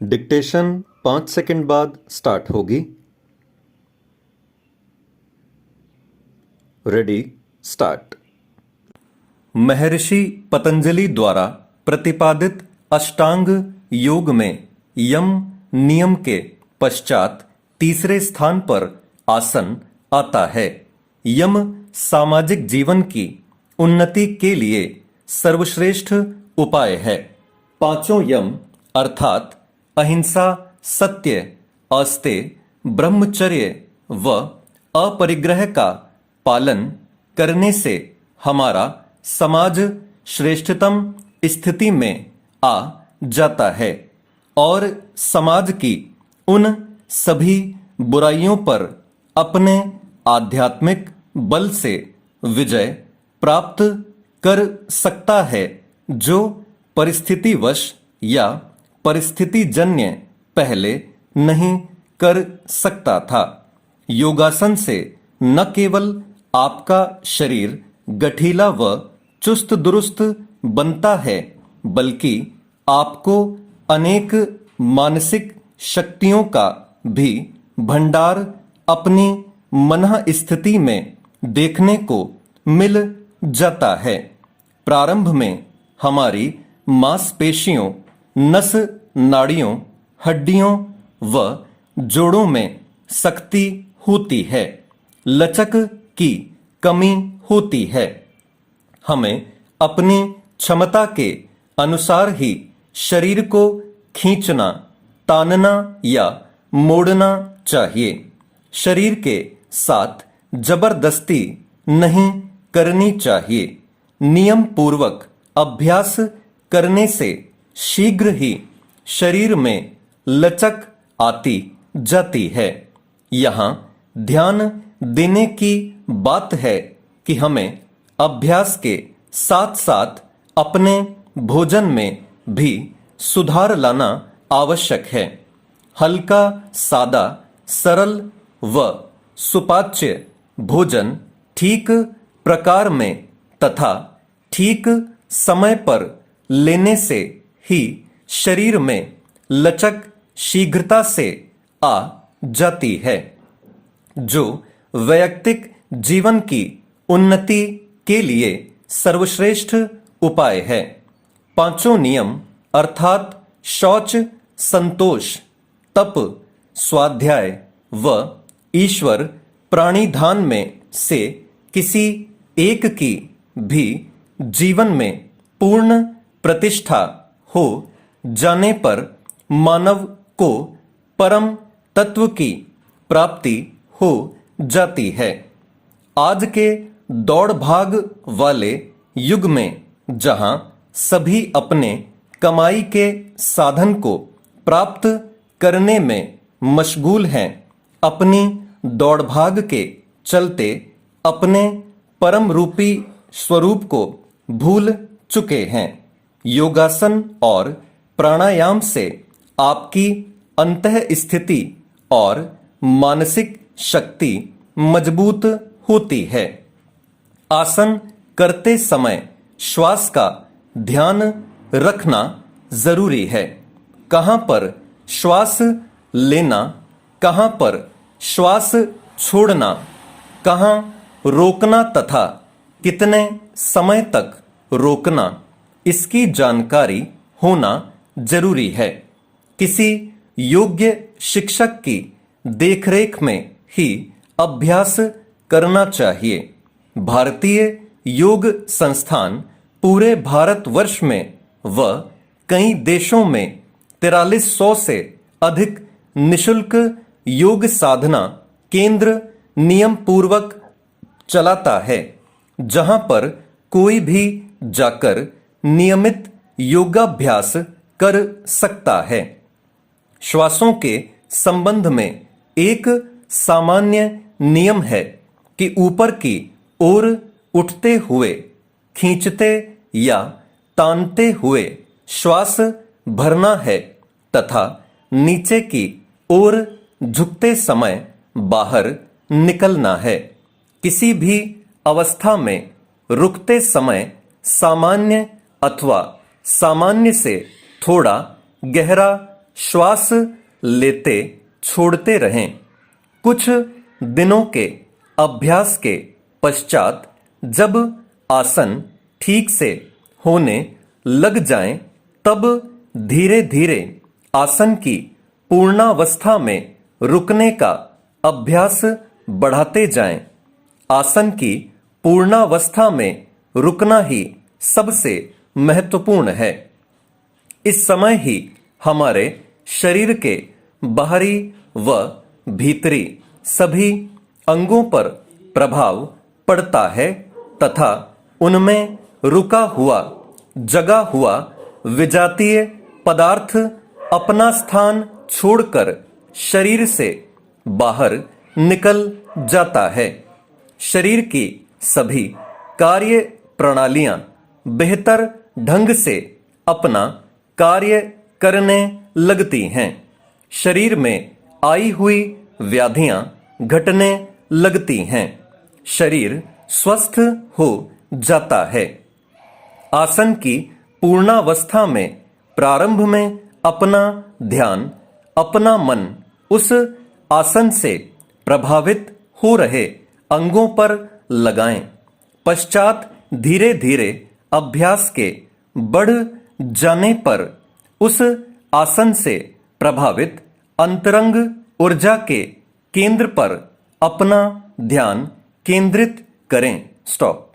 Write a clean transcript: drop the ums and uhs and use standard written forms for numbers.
Dictation 5 second बाद start होगी। Ready, start. महर्षि पतंजलि द्वारा प्रतिपादित अष्टांग योग में यम नियम के पश्चात तीसरे स्थान पर आसन आता है। यम सामाजिक जीवन की उन्नति के लिए सर्वश्रेष्ठ उपाय है। पांचों यम अर्थात अहिंसा, सत्य, अस्तेय, ब्रह्मचर्य व अपरिग्रह का पालन करने से हमारा समाज श्रेष्ठतम स्थिति में आ जाता है और समाज की उन सभी बुराइयों पर अपने आध्यात्मिक बल से विजय प्राप्त कर सकता है, जो परिस्थितिवश या परिस्थितिजन्य पहले नहीं कर सकता था। योगासन से न केवल आपका शरीर गठीला व चुस्त दुरुस्त बनता है, बल्कि आपको अनेक मानसिक शक्तियों का भी भंडार अपनी मनः स्थिति में देखने को मिल जाता है। प्रारंभ में हमारी मांसपेशियों, नस नाड़ियों, हड्डियों व जोड़ों में शक्ति होती है, लचक की कमी होती है। हमें अपनी क्षमता के अनुसार ही शरीर को खींचना, तानना या मोड़ना चाहिए। शरीर के साथ जबरदस्ती नहीं करनी चाहिए। नियम पूर्वक अभ्यास करने से शीघ्र ही शरीर में लचक आती जाती है। यहाँ ध्यान देने की बात है कि हमें अभ्यास के साथ साथ अपने भोजन में भी सुधार लाना आवश्यक है। हल्का, सादा, सरल व सुपाच्य भोजन ठीक प्रकार में तथा ठीक समय पर लेने से ही शरीर में लचक शीघ्रता से आ जाती है, जो वैयक्तिक जीवन की उन्नति के लिए सर्वश्रेष्ठ उपाय है। पांचों नियम अर्थात शौच, संतोष, तप, स्वाध्याय व ईश्वर प्राणिधान में से किसी एक की भी जीवन में पूर्ण प्रतिष्ठा हो जाने पर मानव को परम तत्व की प्राप्ति हो जाती है। आज के दौड़ भाग वाले युग में जहां सभी अपने कमाई के साधन को प्राप्त करने में मशगूल हैं, अपनी दौड़ भाग के चलते अपने परम रूपी स्वरूप को भूल चुके हैं। योगासन और प्राणायाम से आपकी अंतः स्थिति और मानसिक शक्ति मजबूत होती है। आसन करते समय श्वास का ध्यान रखना जरूरी है। कहाँ पर श्वास लेना, कहाँ पर श्वास छोड़ना, कहाँ रोकना तथा कितने समय तक रोकना, इसकी जानकारी होना जरूरी है। किसी योग्य शिक्षक की देखरेख में ही अभ्यास करना चाहिए। भारतीय योग संस्थान पूरे भारतवर्ष में व कई देशों में 4300 से अधिक निशुल्क योग साधना केंद्र नियम पूर्वक चलाता है, जहां पर कोई भी जाकर नियमित योगाभ्यास कर सकता है। श्वासों के संबंध में एक सामान्य नियम है कि ऊपर की ओर उठते हुए, खींचते या तानते हुए श्वास भरना है तथा नीचे की ओर झुकते समय बाहर निकलना है। किसी भी अवस्था में रुकते समय सामान्य अथवा सामान्य से थोड़ा गहरा श्वास लेते छोड़ते रहें। कुछ दिनों के अभ्यास के पश्चात जब आसन ठीक से होने लग जाएं, तब धीरे धीरे आसन की पूर्णावस्था में रुकने का अभ्यास बढ़ाते जाएं। आसन की पूर्णावस्था में रुकना ही सबसे महत्वपूर्ण है। इस समय ही हमारे शरीर के बाहरी व भीतरी सभी अंगों पर प्रभाव पड़ता है तथा उनमें रुका हुआ, जगा हुआ विजातीय पदार्थ अपना स्थान छोड़कर शरीर से बाहर निकल जाता है। शरीर की सभी कार्य प्रणालियां बेहतर ढंग से अपना कार्य करने लगती हैं। शरीर में आई हुई व्याधियां घटने लगती हैं। शरीर स्वस्थ हो जाता है। आसन की पूर्णावस्था में प्रारंभ में अपना ध्यान, अपना मन उस आसन से प्रभावित हो रहे अंगों पर लगाएं। पश्चात धीरे धीरे अभ्यास के बढ़ जाने पर उस आसन से प्रभावित अंतरंग ऊर्जा के केंद्र पर अपना ध्यान केंद्रित करें। स्टॉप।